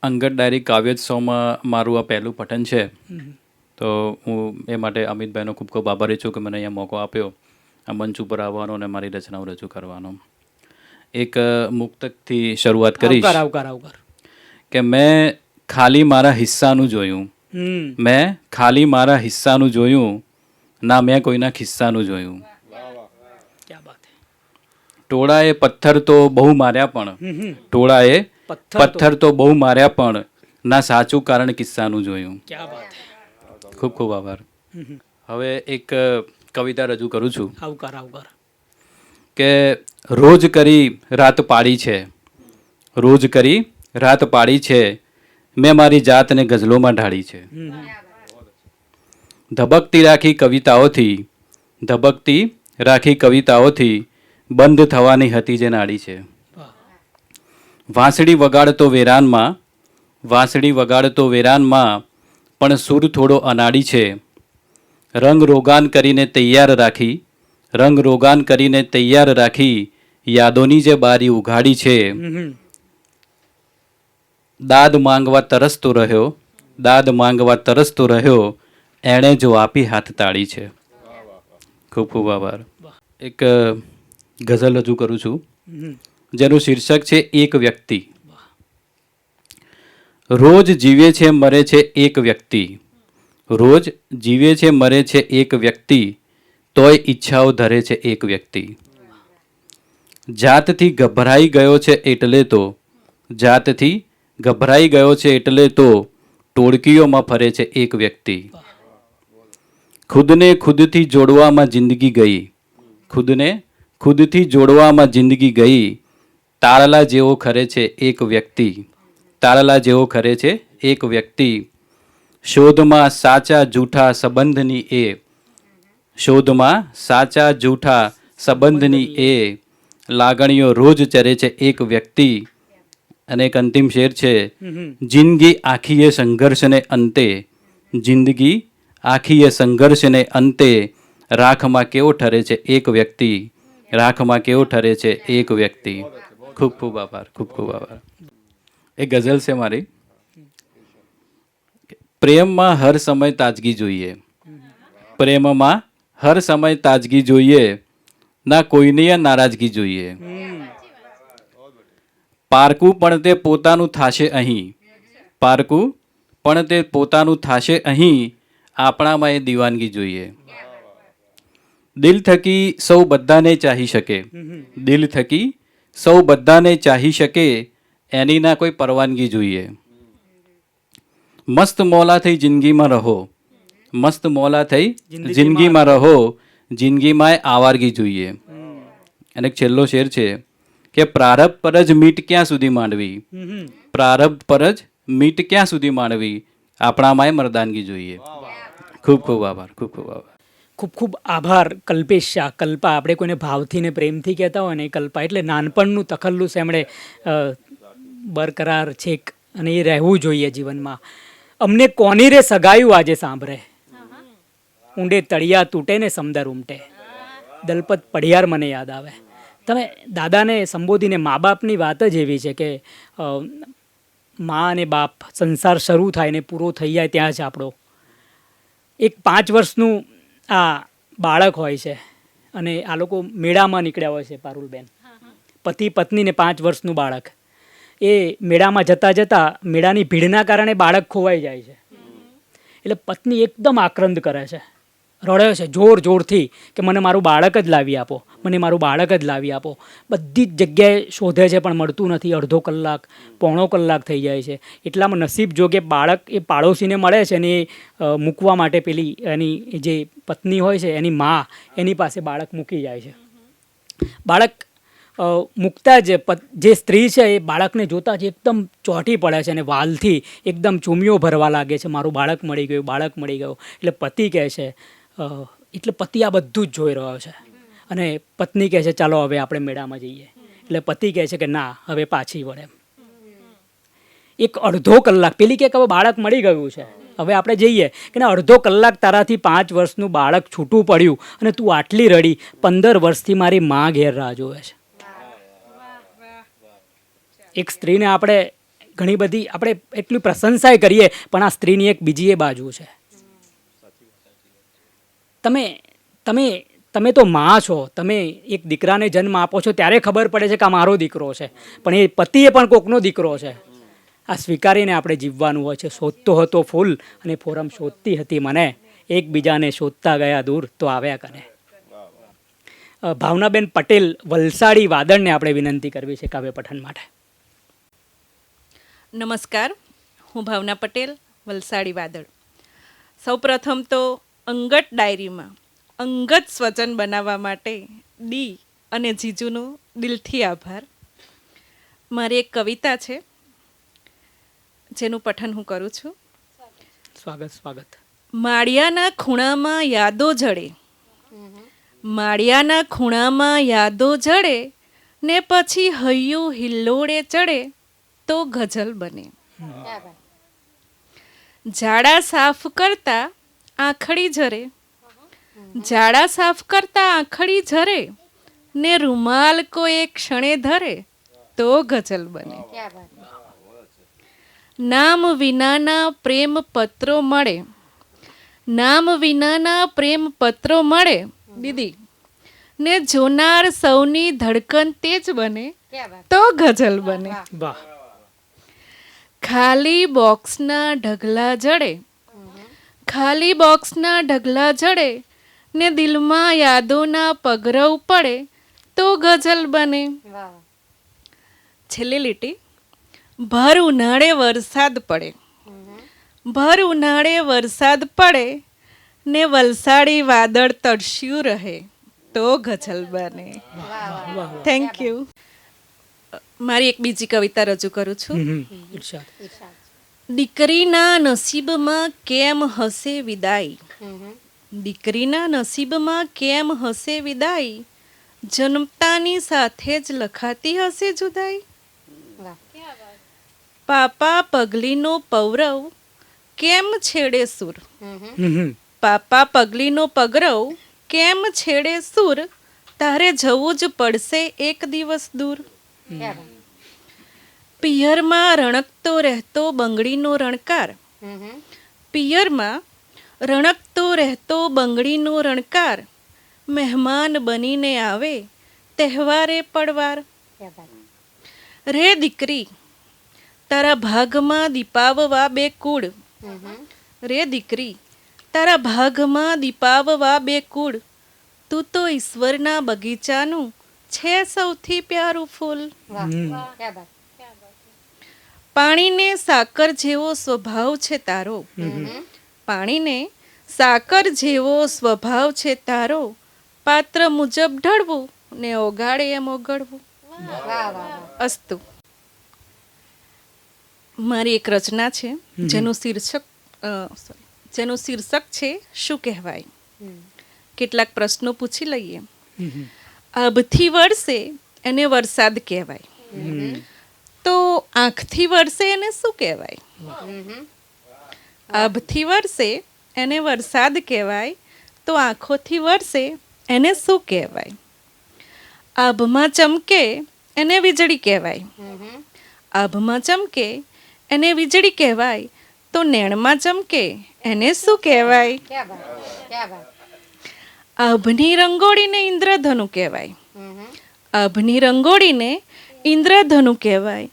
અંગત ડાયરી કાવ્યોત્સવમાં મારું આ પહેલું પઠન છે, તો હું એ માટે અમિતભાઈનો ખૂબ ખૂબ આભારી છું કે મને અહીંયા મોકો આપ્યો આ મંચ ઉપર આવવાનો અને મારી રચનાઓ રજૂ કરવાનો. એક મુક્તકથી શરૂઆત કરીશ કે મેં ખાલી મારા હિસ્સાનું જોયું, મેં ખાલી મારા હિસ્સાનું જોયું, ના મેં કોઈના ખિસ્સાનું જોયું. ટોળાએ પથ્થર તો બહુ માર્યા પણ, ટોળાએ પથ્થર તો બહુ માર્યા પણ, ના સાચું કારણ કિસ્સાનું જોયું. ખૂબ ખૂબ આભાર. હવે એક કવિતા રજૂ કરું છું કે રોજ કરી રાત પાડી છે, રોજ કરી રાત પાડી છે, મેં મારી જાતને ગઝલોમાં ઢાળી છે. ધબકતી રાખી કવિતાઓથી, ધબકતી રાખી કવિતાઓથી બંધ થવાની હતી જે નાડી છે. વાંસળી વગાડતો વેરાનમાં, વાંસળી વગાડતો વેરાનમાં પણ સૂર થોડો અનાડી છે. રંગ રોગાન કરીને તૈયાર રાખી, રંગ રોગાન કરીને તૈયાર રાખી, યાદોની જે બારી ઉઘાડી છે. દાદ માંગવા તરસતો રહ્યો, દાદ માંગવા તરસતો રહ્યો, એણે જો આપી હાથ તાળી છે. ખૂબ ખૂબ આભાર. એક ગઝલ રજૂ કરું છું જેનું શીર્ષક છે એક વ્યક્તિ. રોજ જીવે છે મરે છે એક વ્યક્તિ, રોજ જીવે છે મરે છે એક વ્યક્તિ, તોય ઈચ્છાઓ ધરે છે એક વ્યક્તિ. જાતથી ગભરાઈ ગયો છે એટલે તો, જાતથી ગભરાઈ ગયો છે એટલે તો ટોળકીઓમાં ફરે છે એક વ્યક્તિ. ખુદને ખુદથી જોડવામાં જિંદગી ગઈ, ખુદને ખુદથી જોડવામાં જિંદગી ગઈ, તારલા જેવો ખરે છે એક વ્યક્તિ, તારલા જેવો ખરે છે એક વ્યક્તિ. શોધમાં સાચા જૂઠા સંબંધની એ, શોધમાં સાચા જૂઠા સંબંધની એ, લાગણીઓ રોજ ચરે છે એક વ્યક્તિ. અને એક અંતિમ શેર છે, જિંદગી આખી એ સંઘર્ષને અંતે, જિંદગી આખી એ સંઘર્ષને અંતે, રાખમાં કેવો ઠરે છે એક વ્યક્તિ, રાખમાં કેવો ઠરે છે એક વ્યક્તિ. ખૂબ ખૂબ આભાર, ખૂબ ખૂબ આભાર. એ ગઝલ છે મારી. પ્રેમમાં હર સમય તાજગી જોઈએ, પ્રેમમાં હર સમય તાજગી જોઈએ, ના કોઈની નારાજગી જોઈએ. પારકું પણ તે પોતાનું થાશે અહીં, પારકું પણ તે પોતાનું થાશે અહીં, આપણામાં એ દીવાનગી જોઈએ. દિલ થકી સૌ બધાને ચાહી શકે, દિલ થકી સૌ બધાને ચાહી શકે, એની ના કોઈ પરવાનગી જોઈએ. મસ્ત મોલા થઈ જિંદગીમાં રહો, મસ્ત મોલા થઈ જિંદગીમાં રહો, જિંદગીમાં આવારગી જોઈએ. અને એક છેલ્લો શેર છે કે પ્રારબ્ધ પર જ મીટ ક્યાં સુધી માંડવી, પ્રારબ્ધ પર જ મીટ ક્યાં સુધી માંડવી, આપણામાં મરદાનગી જોઈએ. ખૂબ ખૂબ આભાર, ખૂબ ખૂબ આભાર. ખૂબ ખૂબ આભાર કલ્પેશ શાહ. કલ્પા આપણે કોઈને ભાવથી ને પ્રેમથી કહેતા હોય ને એ કલ્પા, એટલે નાનપણનું તખલ્લુસ એમણે બરકરાર છેક, અને એ રહેવું જોઈએ જીવનમાં. અમને કોની રે સગાયું આજે સાંભળે, ઊંડે તળિયા તૂટે ને સમદર ઉમટે, દલપત પડિયાર મને યાદ આવે. તમે દાદાને સંબોધીને મા બાપની વાત જ એવી છે કે મા અને બાપ, સંસાર શરૂ થાય ને પૂરો થઈ જાય ત્યાં જ આપણો એક 5 વર્ષનું આ બાળક હોય છે, અને આ લોકો મેળામાં નીકળ્યા હોય છે પારુલબેન, પતિ પત્ની ને 5 વર્ષનું બાળક. એ મેળામાં જતાં જતાં મેળાની ભીડના કારણે બાળક ખોવાઈ જાય છે. એટલે પત્ની એકદમ આક્રંદ કરે છે, રડે છે જોર જોરથી કે મને મારું બાળક જ લાવી આપો, મને મારું બાળક જ લાવી આપો. બધી જ જગ્યાએ શોધે છે પણ મળતું નથી. અડધો કલાક, પોણો કલાક થઈ જાય છે. એટલામાં નસીબ જોગે બાળક એ પાડોશીને મળે છે, અને એ મૂકવા માટે પેલી એની જે પત્ની હોય છે એની મા એની પાસે બાળક મૂકી જાય છે. બાળક મૂકતા જ જે સ્ત્રી છે એ બાળકને જોતાં જ એકદમ ચોંટી પડે છે, અને વાલથી એકદમ ચૂમીઓ ભરવા લાગે છે, મારું બાળક મળી ગયું, બાળક મળી ગયું. એટલે પતિ કહે છે, એટલે પતિ આ બધું જ જોઈ રહ્યો છે, અને પત્ની કહે છે ચાલો હવે આપણે મેળામાં જઈએ. એટલે પતિ કહે છે કે ના, હવે પાછી વળે. એક અડધો કલાક, પેલી કે હવે બાળક મળી ગયું છે, હવે આપણે જઈએ, કે ના, અડધો કલાક તારાથી 5 વર્ષનું બાળક છૂટું પડ્યું અને તું આટલી રડી. 15 વર્ષથી મારી મા ઘેર રાહ જોવે છે. એક સ્ત્રીને આપણે ઘણી બધી આપણે એટલી પ્રશંસાય કરીએ, પણ આ સ્ત્રીની એક બીજી એ બાજુ છે. તમે તો માં છો, તમે એક દીકરાને જન્મ આપો છો ત્યારે ખબર પડે છે કે આ મારો દીકરો છે, પણ એ પતિએ પણ કોકનો દીકરો છે. આ સ્વીકારીને આપણે જીવવાનું હોય છે. શોધતો હતો ફૂલ અને ફોરમ શોધતી હતી મને, એકબીજાને શોધતા ગયા દૂર તો આવ્યા કરે. ભાવનાબેન પટેલ વલસાડી વાદળને આપણે વિનંતી કરવી છે કાવ્ય પઠન માટે. નમસ્કાર, હું ભાવના પટેલ, વલસાડી વાદળ. સૌપ્રથમ તો અંગત ડાયરીમાં અંગત સ્વચન બનાવવા માટે ડી અને જીજુનો દિલથી આભાર. મારી એક કવિતા છે જેનું પઠન હું કરું છું. સ્વાગત સ્વાગત. માળિયાના ખૂણામાં યાદો જડે, માળિયાના ખૂણામાં યાદો જડે, ને પછી હૈયું હિલ્લોળે ચડે તો ગઝલ બને. ઝાડા સાફ કરતા આંખડી ઝરે, ઝાડા સાફ કરતા આંખડી ઝરે, ને રૂમાલ કોઈ એક ક્ષણે ધરે તો ગઝલ બને. નામ વિનાના પ્રેમ પત્રો મળે, નામ વિનાના પ્રેમ પત્રો મળે દીદી, ને જોનાર સૌની ધડકન તેજ બને તો ગઝલ બને. વાહ. ખાલી બોક્સના ઢગલા જડે, ખાલી બોક્સના ઢગલા જડે, ને દિલમાં યાદોના પગરવ પડે તો ગઝલ બને. છેલ્લી લીટી. ભર ઉનાળે વરસાદ પડે, ભર ઉનાળે વરસાદ પડે, ને વલસાડી વાદળ તરસ્યું રહે તો ગઝલ બને. Thank you. મારી એક બીજી કવિતા રજૂ કરું છું. ઇરશાદ. દીકરીના નસીબમાં કેમ હશે વિદાય, દીકરીના નસીબમાં કેમ હશે વિદાય, જન્મતાની સાથે જ લખાતી હશે જુદાઈ. પાપા પગલીનો પૌરવ કેમ છેડે સુર, પાપા પગલીનો પગરવ કેમ છેડે સુર, તારે જવું જ પડશે એક દિવસ દૂર. પિયરમાં રણકતો રહેતો બંગડીનો રણકાર, પિયરમાં રણકતો રહેતો બંગડીનો રણકાર, મહેમાન બનીને આવે તહેવારે પડવાર. રે દીકરી તારા ભાગમાં દીપાવવા બે કુળ, રે દીકરી, તારા ભાગમાં દીપાવવા બે કુળ, તું તો ઈશ્વરના બગીચાનું છે સૌથી પ્યારું ફૂલ. પાણીને સાકર જેવો સ્વભાવ છે તારો, પાણીને સાકર જેવો સ્વભાવ છે તારો, પાત્ર મુજબ ઢળવું ને ઓગાળે એમ ઓગળવું. અસ્તુ. મારી એક રચના છે જેનું શીર્ષક છે શું કહેવાય. કેટલાક પ્રશ્નો પૂછી લઈએ. આભથી વરસે એને વરસાદ કહેવાય, તો આંખથી વરસે એને શું કહેવાય. આભથી વરસે એને વરસાદ કહેવાય, તો આંખોથી વરસે એને શું કહેવાય. આભમાં ચમકે એને વીજળી કહેવાય, આભમાં ચમકે એને વીજળી કહેવાય, તો નેણમાં ચમકે એને શું કહેવાય. આભની રંગોળીને ઇન્દ્રધનુ કહેવાય, આભની રંગોળીને ઇન્દ્રધનુ કહેવાય,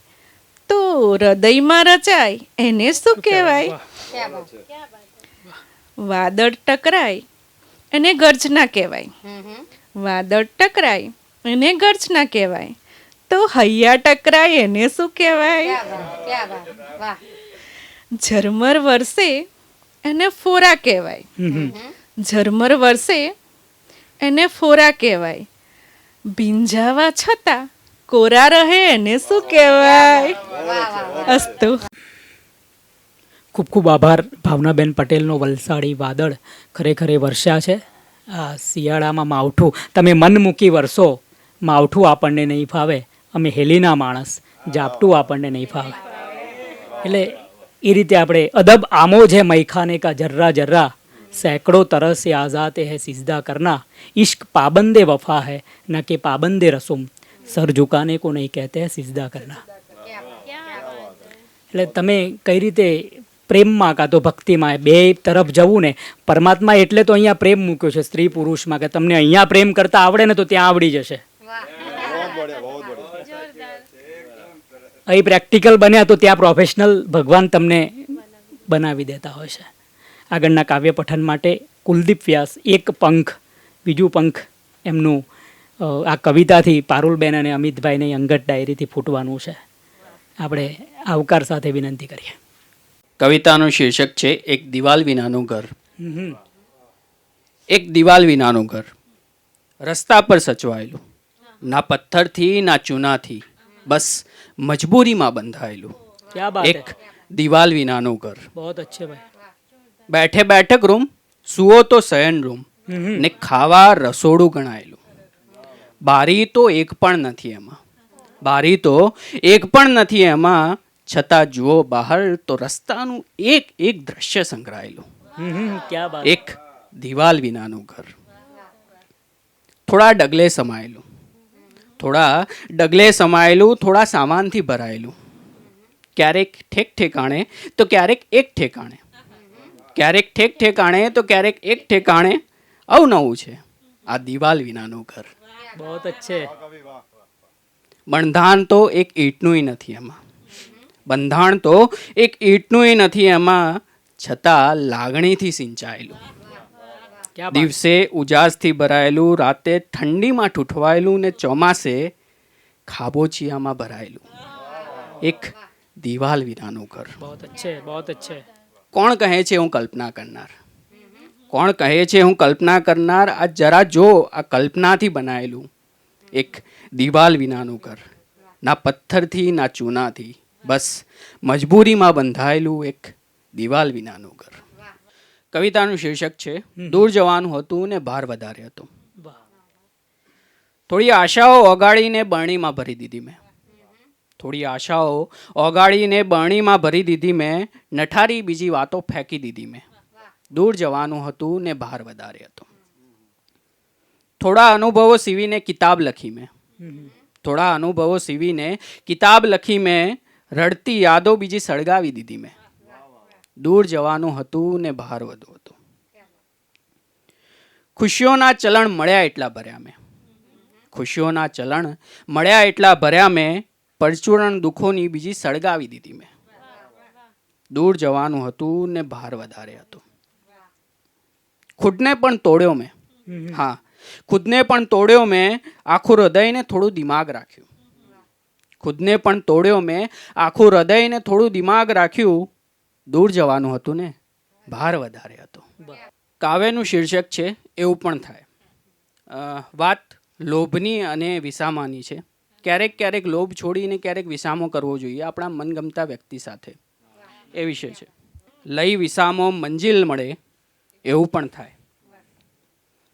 તો હૃદયમાં રચાય એને શું કહેવાય. વાદળ ટકરાય એને ગર્જના કહેવાય, વાદળ ટકરાય એને ગર્જના કહેવાય, તો હૈયા ટકરાય એને શું કહેવાય. ઝરમર વરસે એને ફોરા કહેવાય, ઝરમર વરસે એને ફોરા કહેવાય, ભીંજાવા છતાં કોરા રહે એને શું કહેવાય. અસ્તુ. ખૂબ ખૂબ આભાર ભાવનાબેન પટેલનો. વલસાડી વાદળ ખરેખર એ વર્ષા છે. આ શિયાળામાં માવઠું તમે મન મૂકી વરસો, માવઠું આપણને નહીં ફાવે, અમે હેલીના માણસ, ઝાપટું આપણને નહીં ફાવે. એટલે એ રીતે આપણે અદબ આમો છે મૈખાને કા જર્રા જર્રા, सैकड़ों तरह से आज़ाते हैं सिजदा करना, इश्क पाबंदे वफा है न कि पाबंदे रसूम, सर झुकाने को नहीं कहते हैं सिजदा करना. એટલે તમે કઈ રીતે પ્રેમમાં કાં તો ભક્તિમાં બે તરફ જવું ને, પરમાત્મા એટલે તો અહીંયા પ્રેમ મૂક્યો છે સ્ત્રી પુરુષમાં, કે તમને અહીંયા પ્રેમ કરતા આવડે ને તો ત્યાં આવડી જશે. અહીં પ્રેક્ટિકલ બન્યા તો ત્યાં પ્રોફેશનલ ભગવાન તમને બનાવી દેતા હોય છે. આગળના કાવ્ય પઠન માટે કુલદીપ વ્યાસ એક પંખ બીજું પંખ એમનું આ કવિતાથી પારુલબેન અને અમિતભાઈની અંગત ડાયરીથી ફૂટવાનું છે. આપણે આવકાર સાથે વિનંતી કરીએ. કવિતાનું શીર્ષક છે એક દિવાલ વિનાનું ઘર. એક દિવાલ વિનાનું ઘર, રસ્તા પર સચવાયેલું, ના પથ્થરથી ના ચૂનાથી, બસ મજબૂરીમાં બંધાયેલું. ક્યા બાત એક દિવાલ વિનાનું ઘર. બહોત અચ્છે ભાઈ. બેઠે બેઠક રૂમ, સુવો તો શયન રૂમ, ને ખાવા રસોડું ગણાયેલું. બારી તો એક પણ નથી એમાં, બારી તો એક પણ નથી એમાં, છતાં જુઓ બહાર તો રસ્તાનું એક એક દ્રશ્ય સંકળાયેલું. ક્યા બાત. એક દિવાલ વિનાનું ઘર. થોડા ડગલે સમાયેલું, થોડા ડગલે સમાયેલું, થોડા સામાનથી ભરાયેલું, ક્યારેક ઠેક ઠેકાણે તો ક્યારેક એક ઠેકાણે, ક્યારેક ઠેક ઠેકાણે તો ક્યારેક એક ઠેકાણે. અવનવું છે આ દિવાલ વિનાનું ઘર. બહોત અચ્છે. બંધાણ તો એક ઈંટનુંય નથી એમાં, બંધાણ તો એક ઈંટનુંય નથી એમાં, છતાં લાગણીથી સિંચાયેલું. ક્યા બાત. દિવસે ઉજાસથી ભરાયેલું, રાતે ઠંડીમાં ઠૂઠવાયેલું, ને ચોમાસે ખાબોચિયામાં ભરાયેલું. એક દિવાલ વિનાનું ઘર. બહોત અચ્છે, બહોત અચ્છે. કોણ કહે છે હું કલ્પના કરનાર, કોણ કહે છે હું કલ્પના કરનાર, આ જરા જો આ કલ્પનાથી બનાયેલું એક દિવાલ વિનાનું ઘર, ના પથ્થરથી ના ચૂનાથી, બસ મજબૂરીમાં બંધાયેલું એક દિવાલ વિનાનું ઘર. કવિતાનું શીર્ષક છે દૂર જવાનું હતું ને ભાર વધારે હતો. થોડી આશાઓ ઓગાળીને બરણીમાં ભરી દીધી મેં, થોડી આશાઓ ઓગાળીને બરણીમાં ભરી દીધી મેં, નઠારી બીજી વાતો ફેંકી દીધી મેં. દૂર જવાનું હતું ને ભાર વધારે હતો. થોડા અનુભવો સીવીને કિતાબ લખી મેં, થોડા અનુભવો સીવીને કિતાબ લખી મેં, રડતી યાદો બીજી સળગાવી દીધી મેં. દૂર જવાનું હતું ને ભાર વધુ હતો. ખુશીઓના ચલણ મળ્યા એટલા ભર્યા મેં, ખુશીઓના ચલણ મળ્યા એટલા ભર્યા મેં, પરચુરણ દુઃખોની બીજી સળગાવી દીધી મેં. દૂર જવાનું હતું ને ભાર વધારે હતો. ખુદને પણ તોડ્યો મેં, હા ખુદને પણ તોડ્યો મેં, આખું હૃદયને થોડું દિમાગ રાખ્યું. ખુદને પણ તોડ્યો મેં, આખું હૃદયને થોડું દિમાગ રાખ્યું. દૂર જવાનું હતું ને ભાર વધારે હતો. કાવ્યનું શીર્ષક છે એવું પણ થાય. વાત લોભની અને વિસામાની છે. ક્યારેક ક્યારેક લોભ છોડીને ક્યારેક વિસામો કરવો જોઈએ આપણા મનગમતા વ્યક્તિ સાથે, એ વિશે છે. લઈ વિસામો મંજિલ મળે એવું પણ થાય.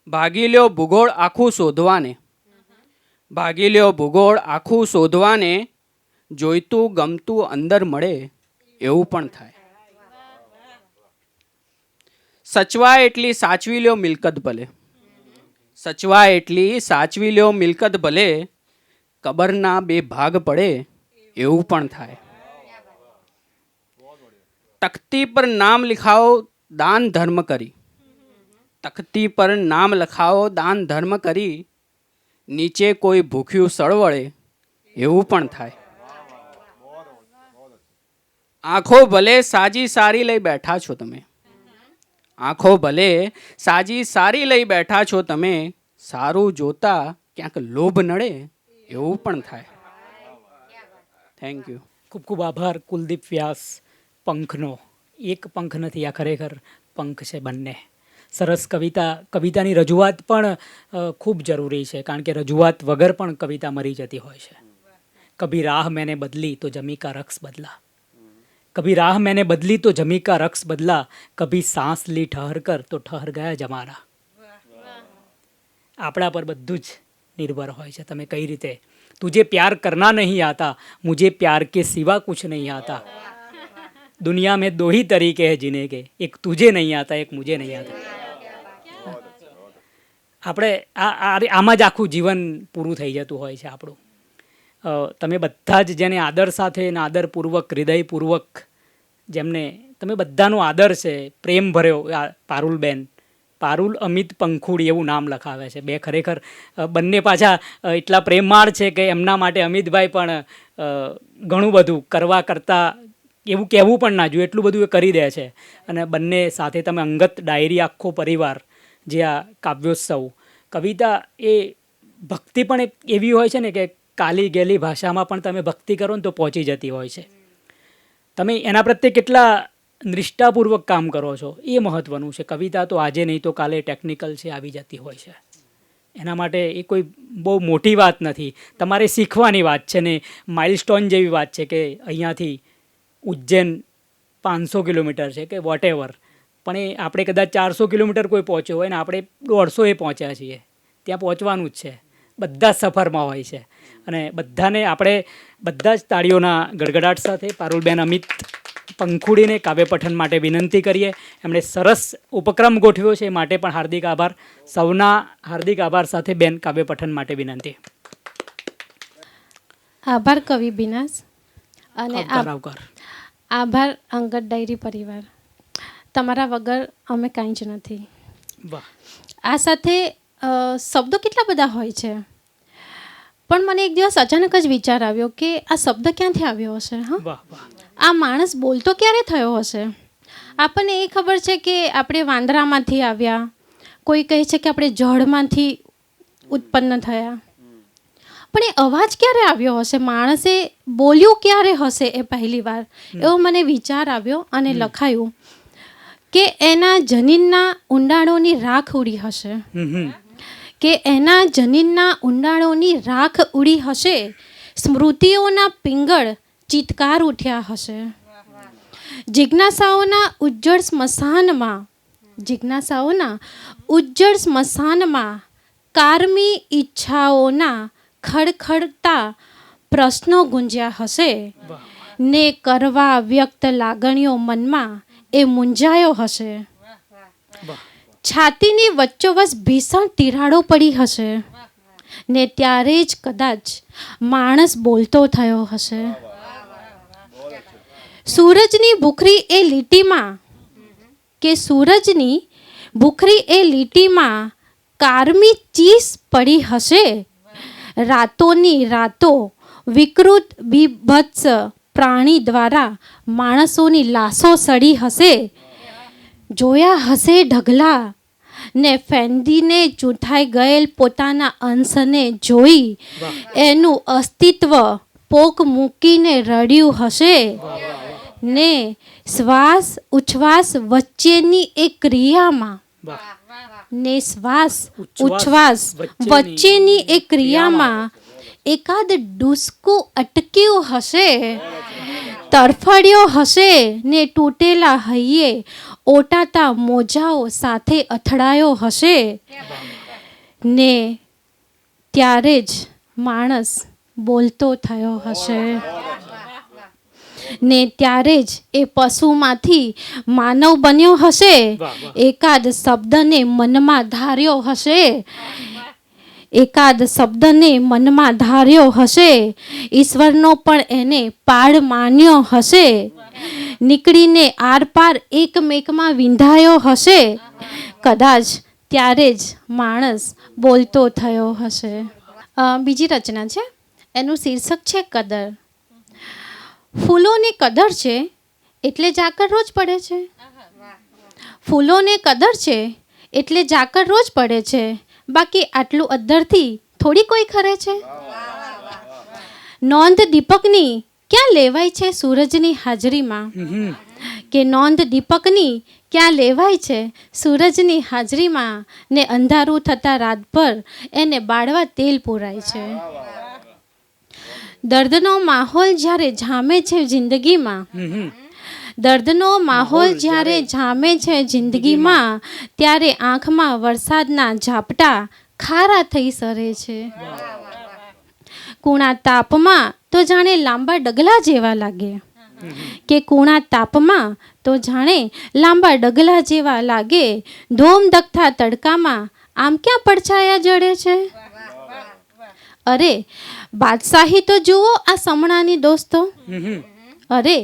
ભાગી લ્યો ભૂગોળ આખું શોધવાને, ભાગી લ્યો ભૂગોળ આખું શોધવાને, જોઈતું ગમતું અંદર મળે એવું પણ થાય. સચવાય એટલી સાચવી લ્યો મિલકત ભલે, સચવાય એટલી સાચવી લ્યો મિલકત ભલે, કબરના બે ભાગ પડે એવું પણ થાય. તખ્તી પર નામ લખાવો દાન ધર્મ કરી, તખ્તી પર નામ લખાવો દાન ધર્મ કરી, નીચે કોઈ ભૂખ્યું સળવળે એવું પણ થાય. આંખો ભલે સાજી સારી લઈ બેઠા છો તમે, આંખો ભલે સાજી સારી લઈ બેઠા છો તમે, સારું જોતા ક્યાંક લોભ નડે એવું પણ થાય. Thank you. ખૂબ ખૂબ આભાર કુલદીપ વ્યાસ. પંખનો એક પંખ નથી, આ ખરેખર પંખ છે બંને. સરસ કવિતા. કવિતાની રજૂઆત પણ ખૂબ જરૂરી છે, કારણ કે રજૂઆત વગર પણ કવિતા મરી જતી હોય છે. કભી રાહ મેને બદલી તો જમી કા રક્સ બદલા, કભી રાહ मैंने बदली तो जमी का रक्स बदला, कभी सांस ली ठहर कर तो ठहर ગયા જમાના. આપણા પર બધું જ નિર્ભર હોય છે. તમે કઈ રીતે, તુझे प्यार करना नहीं आता, मुझे प्यार के सिवा कुछ नहीं आता, दुनिया में दो ही तरीके हैं जीने के, एक तुझे नहीं आता, एक मुझे नहीं आता. આપણે આમાં જ આખું જીવન પૂરું થઈ જતું હોય છે આપણું. તમે બધા જ જેને આદર સાથે અને આદરપૂર્વક હૃદયપૂર્વક જેમને તમે બધાનો આદર છે, પ્રેમ ભર્યો. પારુલબેન, પારુલ અમિત પંખુડી એવું નામ લખાવે છે. બે ખરેખર બંને પાછા એટલા પ્રેમાળ છે કે એમના માટે અમિતભાઈ પણ ઘણું બધું કરવા કરતાં એવું કહેવું પણ ના જોઈએ, એટલું બધું એ કરી દે છે. અને બંને સાથે તમે અંગત ડાયરી, આખો પરિવાર, જે આ કાવ્યોત્સવ, કવિતા એ ભક્તિ પણ એક એવી હોય છે ને કે કાલી ગેલી ભાષામાં પણ તમે ભક્તિ કરો ને તો પહોંચી જતી હોય છે. તમે એના પ્રત્યે કેટલા નિષ્ઠાપૂર્વક કામ કરો છો એ મહત્ત્વનું છે. કવિતા તો આજે નહીં તો કાલે ટેકનિકલ છે, આવી જતી હોય છે. એના માટે એ કોઈ બહુ મોટી વાત નથી, તમારે શીખવાની વાત છે ને માઇલસ્ટોન જેવી વાત છે કે અહીંયાથી ઉજ્જૈન 500 કિલોમીટર છે કે વોટેવર, પણ એ આપણે કદાચ 400 કિલોમીટર કોઈ પહોંચ્યો હોય ને આપણે 150 પહોંચ્યા છીએ. ત્યાં પહોંચવાનું જ છે. બધા જ સફરમાં હોય છે. અને બધાને આપણે બધા જ તાળીઓના ગડગડાટ સાથે પારુલબેન અમિત પંખુડીને કાવ્ય પઠન માટે વિનંતી કરીએ. એમણે સરસ ઉપક્રમ ગોઠવ્યો છે, એ માટે પણ હાર્દિક આભાર. સૌના હાર્દિક આભાર સાથે બેન કાવ્ય પઠન માટે વિનંતી. આભાર કવિ બિનાસ અને આવકાર. આભાર અંગત ડાયરી પરિવાર. તમારા વગર અમે કાંઈ જ નથી. વાહ. આ સાથે શબ્દો કેટલા બધા હોય છે, પણ મને એક દિવસ અચાનક જ વિચાર આવ્યો કે આ શબ્દ ક્યાંથી આવ્યો હશે. હા, વાહ વાહ. આ માણસ બોલતો ક્યારે થયો હશે? આપણને એ ખબર છે કે આપણે વાંદરામાંથી આવ્યા, કોઈ કહે છે કે આપણે જળમાંથી ઉત્પન્ન થયા, પણ એ અવાજ ક્યારે આવ્યો હશે? માણસે બોલ્યું ક્યારે હશે એ પહેલી વાર? એવો મને વિચાર આવ્યો અને લખાયું કે એના જનીનના ઊંડાણોની રાખ ઉડી હશે, કે એના જનીનના ઊંડાણોની રાખ ઉડી હશે, સ્મૃતિઓના પિંગળ ચિત્કાર ઉઠ્યા હશે, જિજ્ઞાસાઓના ઉજ્જળ સ્મશાનમાં, જિજ્ઞાસાઓના ઉજ્જળ સ્મશાનમાં કારમી ઈચ્છાઓના ખડખડતા પ્રશ્નો ગુંજ્યા હશે, ને કરવા વ્યક્ત લાગણીઓ મનમાં એ મૂંઝાયો હશે, છાતીની વચ્ચોવચ ભીષણ તિરાડો પડી હશે, ને ત્યારે જ કદાચ માણસ બોલતો થયો હશે. સૂરજની ભૂખરી એ લીટીમાં, કે સૂરજની ભૂખરી એ લીટીમાં કારમી ચીસ પડી હશે, રાતોની રાતો વિકૃત બીભત્સ પ્રાણી દ્વારા માણસોની લાશો સડી હશે, જોયા હશે ઢગલા ને ફેંદીને ચૂંટાઈ ગયેલ પોતાના અંશને જોઈ એનું અસ્તિત્વ પોક મૂકીને રડ્યું હશે ને શ્વાસ ઉચ્છ્વાસ વચ્ચેની એક ક્રિયામાં ને શ્વાસ ઉચ્છ્વાસ વચ્ચેની એક ક્રિયામાં એકાદ ડૂસકું અટક્યું હશે, તરફડ્યો હશે ને તૂટેલા હૈયે ઓટાતા મોજાઓ સાથે અથડાયો હશે ને ત્યારે જ માણસ બોલતો થયો હશે ને ત્યારે જ એ પશુમાંથી માનવ બન્યો હશે, એકાદ શબ્દને મનમાં ધાર્યો હશે, એકાદ શબ્દને મનમાં ધાર્યો હશે, ઈશ્વરનો પણ એને પાડ માન્યો હશે, નીકળીને આરપાર એકમેકમાં વિંધાયો હશે, કદાચ ત્યારે જ માણસ બોલતો થયો હશે. બીજી રચના છે, એનું શીર્ષક છે કદર. ફૂલોને કદર છે એટલે ઝાકળ રોજ પડે છે, ફૂલોને કદર છે એટલે ઝાકળ રોજ પડે છે, બાકી આટલું અદ્ધરથી થોડી કોઈ ખરે છે. નોંધ દીપકની ક્યાં લેવાય છે સૂરજની હાજરીમાં, કે નોંધ દીપકની ક્યાં લેવાય છે સૂરજની હાજરીમાં, ને અંધારું થતા રાત પર એને બાળવા તેલ પૂરાય છે. દર્દનો માહોલ જ્યારે જામે છે જિંદગીમાં, દર્દનો માહોલ જ્યારે જામે છે જિંદગીમાં, ત્યારે આંખમાં વરસાદના ઝાપટા ખારા થઈ સરે છે. કુણા તાપમાં તો જાણે લાંબા ડગલા જેવા લાગે, કે કુણા તાપમાં તો જાણે લાંબા ડગલા જેવા લાગે, ધોમ ધકતા તડકામાં આમ ક્યાં પડછાયા જડે છે. અરે બાદશાહી તો જુઓ આ સમણાની દોસ્તો, અરે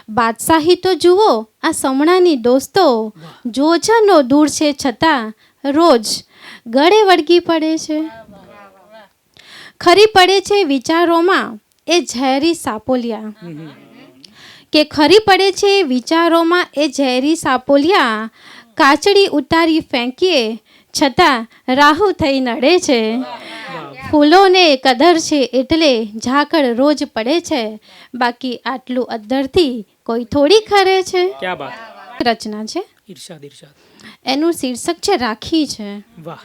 બાદશાહી તો જુઓ આ સમણાની દોસ્તો, જોજનો દૂર છે છતાં રોજ ગળે વળગી પડે છે. ખરી પડે છે વિચારોમાં એ ઝેરી સાપોલિયા, કે ખરી પડે છે વિચારોમાં એ ઝેરી સાપોલિયા, કાચડી ઉતારી ફેંકીએ છતાં રાહુ થઈ નડે છે. ફૂલોને કદર છે એટલે ઝાકળ રોજ પડે છે, બાકી આટલું અદ્ધરથી કોઈ થોડી ખરે છે. ક્યા બાત. રચના છે, ઈર્ષાદ ઈર્ષાદ. એનું શીર્ષક છે રાખી છે. વાહ.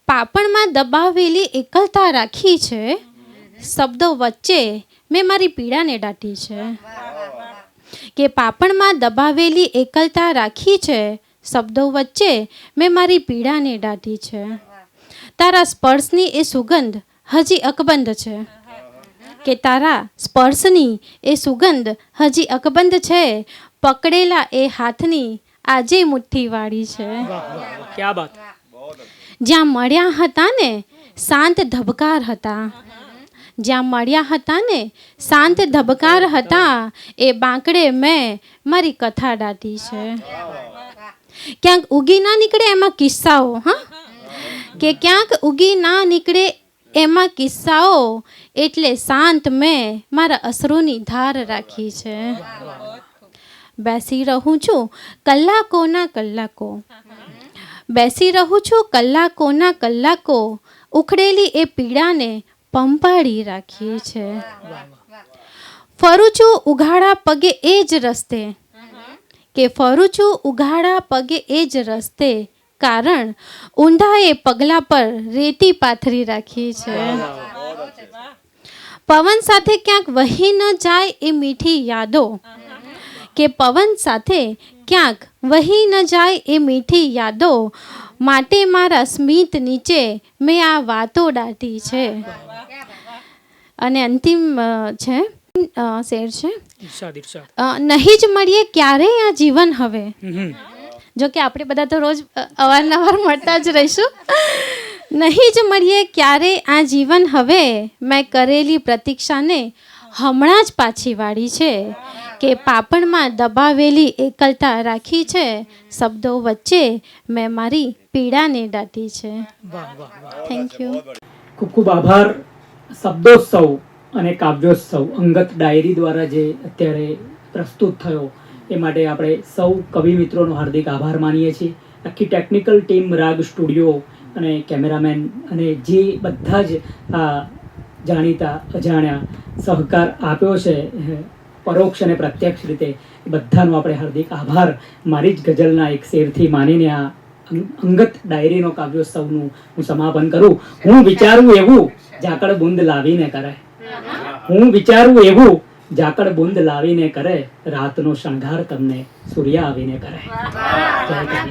પાપણમાં દબાવેલી એકલતા રાખી છે, શબ્દો વચ્ચે મેં મારી પીડાને દાટી છે. કે પાપણમાં દબાવેલી એકલતા રાખી છે, શબ્દો વચ્ચે મેં મારી પીડાને દાટી છે. તારા સ્પર્શની એ સુગંધ હજી અકબંધ છે, કે તારા સ્પર્શની એ સુગંધ હજી અકબંધ છે, પકડેલા એ હાથની આજે મુઠ્ઠીવાળી છે. ક્યા બાત. જ્યાં મળ્યા હતા ને શાંત ધબકાર હતા, જ્યાં મળ્યા હતા ને શાંત ધબકાર હતા, એ બાંકડે મેં મારી કથા દાટી છે. ક્યાંક ઉગી ના નીકળે એમાં કિસ્સાઓ, હા, કે ક્યાંક ઉગી ના નીકળે એમાં કિસ્સાઓ, એટલે શાંત મેં મારા અશ્રુની ધાર રાખી છે. બેસી રહું છું કલાકોના કલાકો, બેસી રહું છું કલાકોના કલાકો, ઉખડેલી એ પીડાને પંપાળી રાખી છે. ફરું છું ઉઘાડા પગે એ જ રસ્તે, કે ફરું છું ઉઘાડા પગે એ જ રસ્તે, કારણ ઊંધાએ પગલા પર રેતી પાથરી રાખી છે. પવન સાથે ક્યાંક વહી ન જાય એ મીઠી યાદો, કે પવન સાથે ક્યાંક વહી ન જાય એ મીઠી યાદો, માટે મારા સ્મિત નીચે મેં આ વાતો દાટી છે. અને અંતિમ છે શેર છે, ઈર્ષાદ ઈર્ષાદ. નહીં જ મળીએ ક્યારેય આ જીવન હવે. જો કે આપણે બધા તો રોજ અવારનવાર મળતા જ રહીશું. નહીં જ મળીએ ક્યારેય આ જીવન હવે, મેં કરેલી પ્રતીક્ષાને હમણાં જ પાછી વાળી છે, કે પાપણમાં દબાવેલી એકલતા રાખી છે, શબ્દો વચ્ચે મેં મારી પીડાને દાટી છે. વાહ વાહ વાહ. Thank you. ખૂબ ખૂબ આભાર. શબ્દોત્સવ અને કાવ્યોત્સવ અંગત ડાયરી દ્વારા જે અત્યારે પ્રસ્તુત થયો એ માટે આપણે સૌ કવિ મિત્રોનો હાર્દિક આભાર માનીએ છીએ. આખી ટેકનિકલ ટીમ, રાગ સ્ટુડિયો અને કેમેરામેન અને જે બધા જ જાણીતા અજાણ્યા સહકાર આપ્યો છે પરોક્ષ અને પ્રત્યક્ષ રીતે, એ બધાનો આપણે હાર્દિક આભાર મારી જ ગઝલના એક શેરથી માનીને આ અંગત ડાયરીનો કાવ્યોત્સવનું હું સમાપન કરું. હું વિચારું એવું ઝાકળ બુંદ લાવીને કરે, હું વિચારું એવું ઝાકળ બુંદ લાવીને કરે, રાતનો શણગાર તમને સૂર્ય આવીને કરે. જય કવિ.